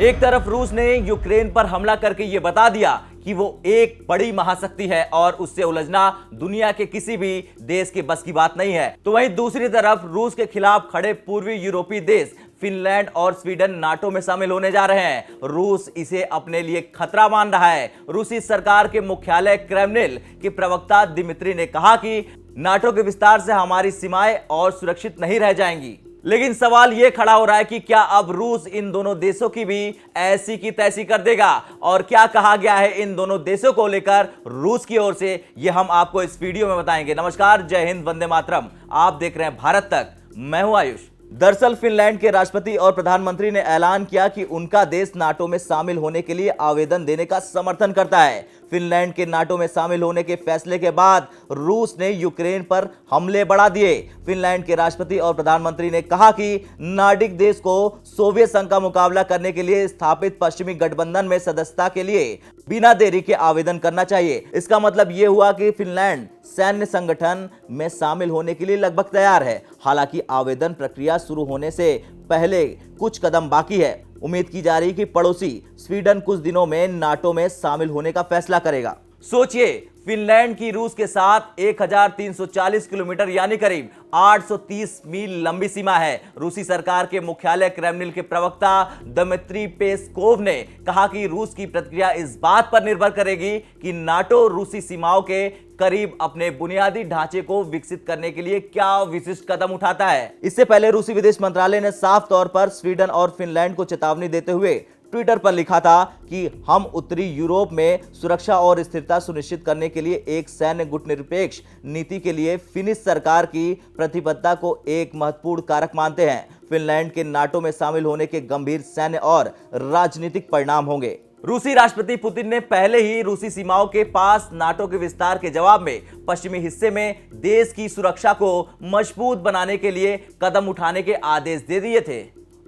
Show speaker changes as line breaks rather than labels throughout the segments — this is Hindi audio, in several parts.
एक तरफ रूस ने यूक्रेन पर हमला करके यह बता दिया कि वो एक बड़ी महाशक्ति है और उससे उलझना दुनिया के किसी भी देश के बस की बात नहीं है, तो वहीं दूसरी तरफ रूस के खिलाफ खड़े पूर्वी यूरोपीय देश फिनलैंड और स्वीडन नाटो में शामिल होने जा रहे हैं। रूस इसे अपने लिए खतरा मान रहा है। रूसी सरकार के मुख्यालय क्रेमलिन के प्रवक्ता दिमित्री ने कहा कि नाटो के विस्तार से हमारी सीमाएं और सुरक्षित नहीं रह जाएंगी। लेकिन सवाल यह खड़ा हो रहा है कि क्या अब रूस इन दोनों देशों की भी ऐसी की तैसी कर देगा, और क्या कहा गया है इन दोनों देशों को लेकर रूस की ओर से, यह हम आपको इस वीडियो में बताएंगे। नमस्कार, जय हिंद, वंदे मातरम। आप देख रहे हैं भारत तक, मैं हूं आयुष। दरअसल फिनलैंड के राष्ट्रपति और प्रधानमंत्री ने ऐलान किया कि उनका देश नाटो में शामिल होने के लिए आवेदन देने का समर्थन करता है। फिनलैंड के नाटो में शामिल होने के फैसले के बाद रूस ने यूक्रेन पर हमले बढ़ा दिए। फिनलैंड के राष्ट्रपति और प्रधानमंत्री ने कहा कि नार्डिक देश को सोवियत संघ का मुकाबला करने के लिए स्थापित पश्चिमी गठबंधन में सदस्यता के लिए बिना देरी के आवेदन करना चाहिए। इसका मतलब यह हुआ कि फिनलैंड सैन्य संगठन में शामिल होने के लिए लगभग तैयार है। हालांकि आवेदन प्रक्रिया शुरू होने से पहले कुछ कदम बाकी है। उम्मीद की जा रही है कि पड़ोसी स्वीडन कुछ दिनों में नाटो में शामिल होने का फैसला करेगा। सोचिए, फिनलैंड की रूस के साथ 1340 किलोमीटर यानी करीब 830 मील लंबी सीमा है। रूसी सरकार के मुख्यालय क्रेमलिन के प्रवक्ता दमित्री पेस्कोव ने कहा कि रूस की प्रतिक्रिया इस बात पर निर्भर करेगी कि नाटो रूसी सीमाओं के करीब अपने बुनियादी ढांचे को विकसित करने के लिए क्या विशिष्ट कदम उठाता है। इससे पहले रूसी विदेश मंत्रालय ने साफ तौर पर स्वीडन और फिनलैंड को चेतावनी देते हुए ट्विटर पर लिखा था कि हम उत्तरी यूरोप में सुरक्षा और स्थिरता सुनिश्चित करने के लिए एक सैन्य गुटनिरपेक्ष नीति के लिए फिनिश सरकार की प्रतिबद्धता को एक महत्वपूर्ण कारक मानते हैं। फिनलैंड के नाटो में शामिल होने के गंभीर सैन्य और राजनीतिक परिणाम होंगे। रूसी राष्ट्रपति पुतिन ने पहले ही रूसी सीमाओं के पास नाटो के विस्तार के जवाब में पश्चिमी हिस्से में देश की सुरक्षा को मजबूत बनाने के लिए कदम उठाने के आदेश दे दिए थे।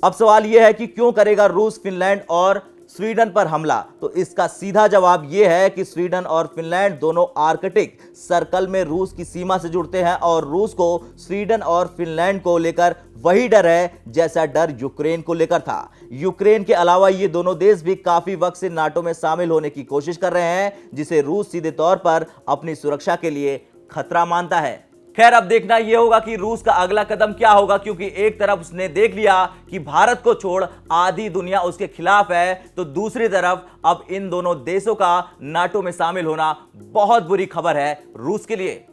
अब सवाल यह है कि क्यों करेगा रूस फिनलैंड और स्वीडन पर हमला? तो इसका सीधा जवाब यह है कि स्वीडन और फिनलैंड दोनों आर्कटिक सर्कल में रूस की सीमा से जुड़ते हैं और रूस को स्वीडन और फिनलैंड को लेकर वही डर है जैसा डर यूक्रेन को लेकर था। यूक्रेन के अलावा ये दोनों देश भी काफी वक्त से नाटो में शामिल होने की कोशिश कर रहे हैं, जिसे रूस सीधे तौर पर अपनी सुरक्षा के लिए खतरा मानता है। खैर, अब देखना यह होगा कि रूस का अगला कदम क्या होगा, क्योंकि एक तरफ उसने देख लिया कि भारत को छोड़ आधी दुनिया उसके खिलाफ है, तो दूसरी तरफ अब इन दोनों देशों का नाटो में शामिल होना बहुत बुरी खबर है रूस के लिए।